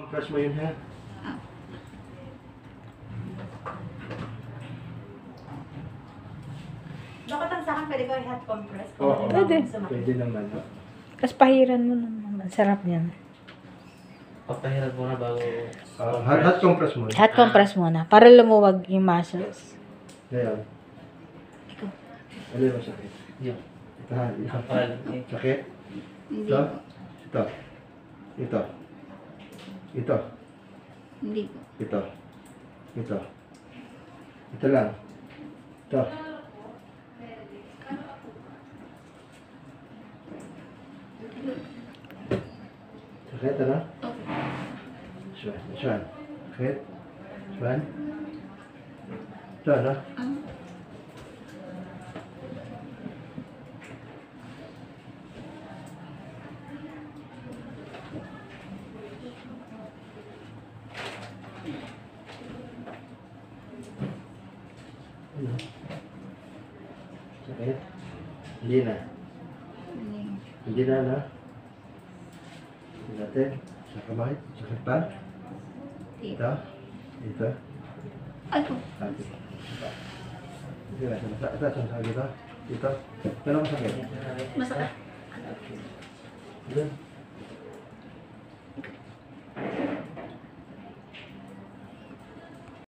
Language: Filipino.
compress mo yun, ha? Bakit ang sa akin pwede ko i-hot compress? Oo. Pwede. Pwede naman, no? Tapos pahiran mo naman. Sarap yan. Papahiran mo na bago... Hot compress mo. Hot compress muna. Para lumuwag yung muscles. Ngayon. Ano yung masakit? Yung Ito, ha? kapal. Sakit? Hindi Ito? po. Ito? Ito? Ito? Hindi po. Ito? Ito? Ito lang? Ito? Sakit, ano? Swan, swan. Sakit? Swan? Ito, ano? Ano? Sakit? Hindi na. Hindi na, no? Tingnan natin. Sa kamay. Sakit pa? Ito? Dito? Ay po. Sabi. Dito na. Sa dito? Dito? Pero masakit. Masakit. Dito?